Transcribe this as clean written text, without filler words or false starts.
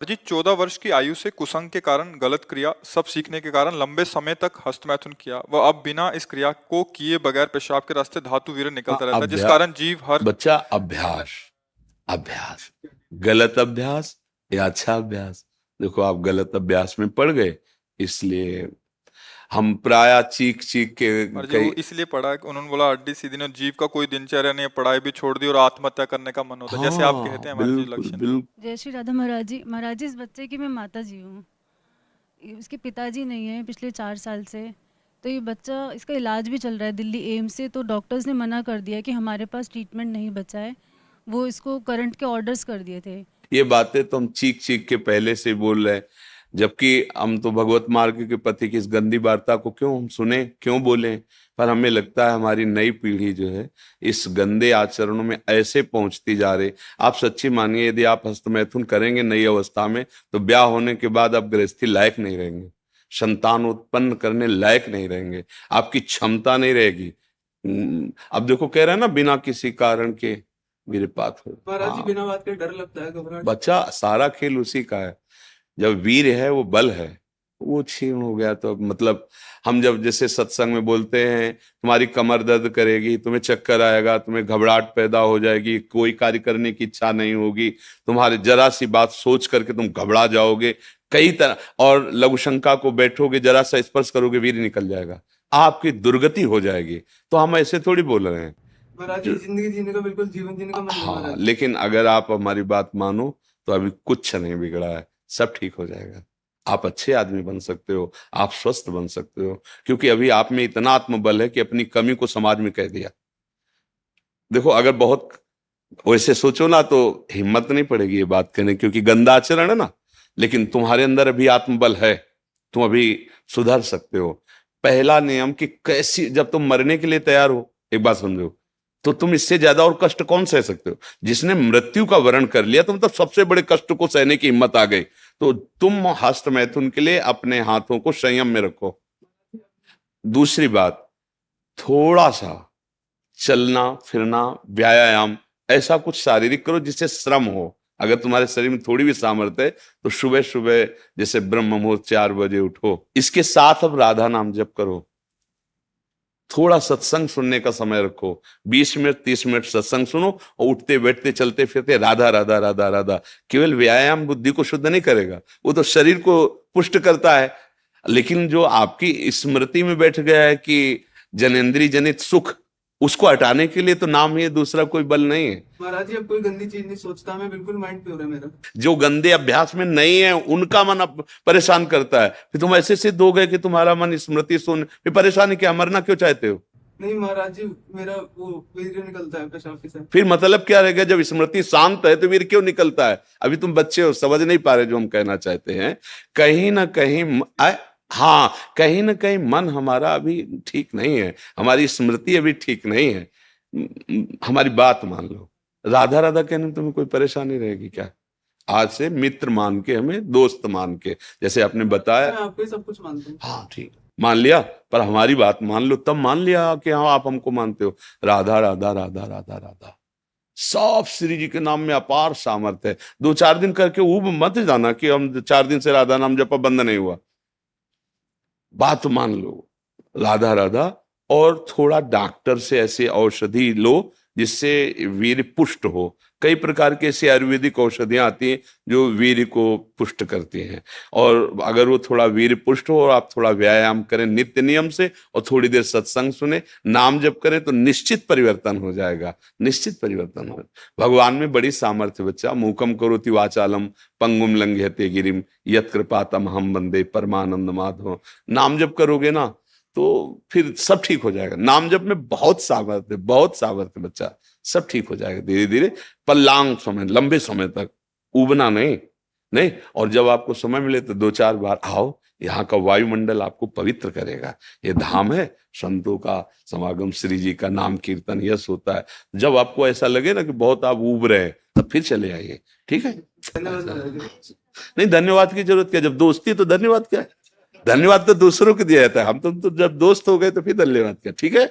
जी 14 वर्ष की आयु से कुसंग के कारण गलत क्रिया सब सीखने के कारण लंबे समय तक हस्तमैथुन किया वह अब बिना इस क्रिया को किए बगैर पेशाब के रास्ते धातु वीर्य हाँ, निकलता रहता है जिस अभ्यास। कारण जीव हर बच्चा, अभ्यास। अभ्यास, गलत अभ्यास या अच्छा अभ्यास। देखो, आप गलत अभ्यास में पड़ गए, इसलिए हम प्राय चीख चीख के और जी कई। वो इसलिए पढ़ा कि उन्होंने बोला हड्डी सीधी ने जीव का कोई दिनचर्या नहीं है, पढ़ाई भी छोड़ दी और आत्महत्या करने का मन होता है जैसे आप कहते हाँ, हैं हमारे जी बिल्कुल लक्षण। बिल्कुल। जय श्री राधा महाराज जी। महाराज जी, इस बच्चे की मैं माता जी हूँ। उसके पिताजी नहीं है पिछले 4 साल से। तो ये बच्चा, इसका इलाज भी चल रहा है दिल्ली एम्स से। तो डॉक्टर्स ने मना कर दिया कि हमारे पास ट्रीटमेंट नहीं बचा है। वो इसको करंट के ऑर्डर्स कर दिए थे। ये बातें तो हम चीख चीख के पहले से बोल रहे हैं, जबकि हम तो भगवत मार्ग के पति की इस गंदी वार्ता को क्यों हम सुने, क्यों बोले। पर हमें लगता है हमारी नई पीढ़ी जो है इस गंदे आचरणों में ऐसे पहुंचती जा रही। आप सच्ची मानिए, यदि आप हस्तमैथुन करेंगे नई अवस्था में तो ब्याह होने के बाद आप गृहस्थी लायक नहीं रहेंगे, संतान उत्पन्न करने लायक नहीं रहेंगे, आपकी क्षमता नहीं रहेगी। अब देखो, कह रहे हैं ना, बिना किसी कारण के वीरपात हो। महाराज जी, हाँ, बिना बात के डर लगता है, घबराहट। बच्चा, सारा खेल उसी का है। जब वीर है वो बल है, वो क्षीण हो गया तो मतलब हम जब जैसे सत्संग में बोलते हैं तुम्हारी कमर दर्द करेगी, तुम्हें चक्कर आएगा, तुम्हें घबराहट पैदा हो जाएगी, कोई कार्य करने की इच्छा नहीं होगी, तुम्हारे जरा सी बात सोच करके तुम घबरा जाओगे कई तरह, और लघु शंका को बैठोगे, जरा सा स्पर्श करोगे वीर निकल जाएगा, आपकी दुर्गति हो जाएगी। तो हम ऐसे थोड़ी बोल रहे हैं। महाराज जी, जिंदगी जीने का बिल्कुल जीवन जीने का मन नहीं हाँ, महाराज जी। लेकिन अगर आप हमारी बात मानो तो अभी कुछ नहीं बिगड़ा है, सब ठीक हो जाएगा। आप अच्छे आदमी बन सकते हो, आप स्वस्थ बन सकते हो, क्योंकि अभी आप में इतना आत्मबल है कि अपनी कमी को समाज में कह दिया। देखो, अगर बहुत वैसे सोचो ना तो हिम्मत नहीं पड़ेगी ये बात कहने, क्योंकि गंदा आचरण है ना। लेकिन तुम्हारे अंदर अभी आत्मबल है, तुम अभी सुधर सकते हो। पहला नियम कि कैसी, जब तुम मरने के लिए तैयार हो, एक बात समझो, तो तुम इससे ज्यादा और कष्ट कौन सह सकते हो। जिसने मृत्यु का वरण कर लिया तो मतलब सबसे बड़े कष्ट को सहने की हिम्मत आ गई। तो तुम हस्त मैथुन के लिए अपने हाथों को संयम में रखो। दूसरी बात, थोड़ा सा चलना फिरना, व्यायाम, ऐसा कुछ शारीरिक करो जिससे श्रम हो। अगर तुम्हारे शरीर में थोड़ी भी सामर्थ्य है तो सुबह सुबह जैसे ब्रह्म मुहूर्त 4 बजे उठो। इसके साथ अब राधा नाम जप करो। थोड़ा सत्संग सुनने का समय रखो, 20 मिनट 30 मिनट सत्संग सुनो और उठते बैठते चलते फिरते राधा राधा राधा राधा। केवल व्यायाम बुद्धि को शुद्ध नहीं करेगा, वो तो शरीर को पुष्ट करता है, लेकिन जो आपकी स्मृति में बैठ गया है कि जनेंद्रिय जनित सुख, उसको हटाने के लिए तो नाम ही है, दूसरा कोई बल नहीं है। महाराज जी, अब कोई गंदी चीज नहीं सोचता, मैं बिल्कुल माइंड प्योर है मेरा। जो गंदे अभ्यास में नहीं है उनका मन अब परेशान करता है। फिर तुम ऐसे सिद्ध हो गए कि तुम्हारा मन स्मृति सुन, फिर परेशानी क्या, मरना क्यों चाहते हो। नहीं महाराज जी, मेरा वो वीर्य निकलता है पेशाब से। फिर मतलब क्या रहेगा, जब स्मृति शांत है तो वीर क्यों निकलता है। अभी तुम बच्चे हो, समझ नहीं पा रहे जो हम कहना चाहते हैं। कहीं ना कहीं हाँ, कहीं ना कहीं मन हमारा अभी ठीक नहीं है, हमारी स्मृति अभी ठीक नहीं है। हमारी बात मान लो, राधा राधा कहने में तुम्हें कोई परेशानी रहेगी क्या। आज से मित्र मान के, हमें दोस्त मान के, जैसे आपने बताया। मैं आपको ही सब कुछ मानता हूँ। हाँ ठीक, मान लिया, पर हमारी बात मान लो, तब मान लिया कि हाँ आप हमको मानते हो। राधा राधा राधा राधा राधा, सब श्री जी के नाम में अपार सामर्थ्य है। 2-4 दिन करके ऊब मत जाना कि हम 4 दिन से राधा नाम जपा बंद नहीं हुआ। बात मान लो, राधा राधा, और थोड़ा डॉक्टर से ऐसे औषधि लो जिससे वीर्य पुष्ट हो। कई प्रकार के ऐसी आयुर्वेदिक औषधियां आती हैं जो वीर्य को पुष्ट करती हैं। और अगर वो थोड़ा वीर्य पुष्ट हो और आप थोड़ा व्यायाम करें नित्य नियम से और थोड़ी देर सत्संग सुने, नाम जप करें, तो निश्चित परिवर्तन हो जाएगा, निश्चित परिवर्तन हो। भगवान में बड़ी सामर्थ्य बच्चा। मूकम करोति वाचालम पंगुम लंघयते गिरिम यत् कृपातम हम वंदे परमानंद माधव। नाम जप करोगे ना तो फिर सब ठीक हो जाएगा। नाम जप में बहुत सामर्थ्य, बहुत सामर्थ्य बच्चा, सब ठीक हो जाएगा धीरे धीरे। पर लॉन्ग समय, लंबे समय तक उबना नहीं। नहीं, और जब आपको समय मिले तो 2-4 बार आओ, यहाँ का वायुमंडल आपको पवित्र करेगा। ये धाम है, संतों का समागम, श्री जी का नाम कीर्तन यश होता है। जब आपको ऐसा लगे ना कि बहुत आप उब रहे हैं, तब फिर चले आइए, ठीक है। धन्यवाद महाराज जी। नहीं, धन्यवाद की जरूरत क्या, जब दोस्ती तो धन्यवाद क्या है। धन्यवाद तो दूसरों को दिया जाता है, हम तो जब दोस्त हो गए तो फिर धन्यवाद क्या, ठीक है।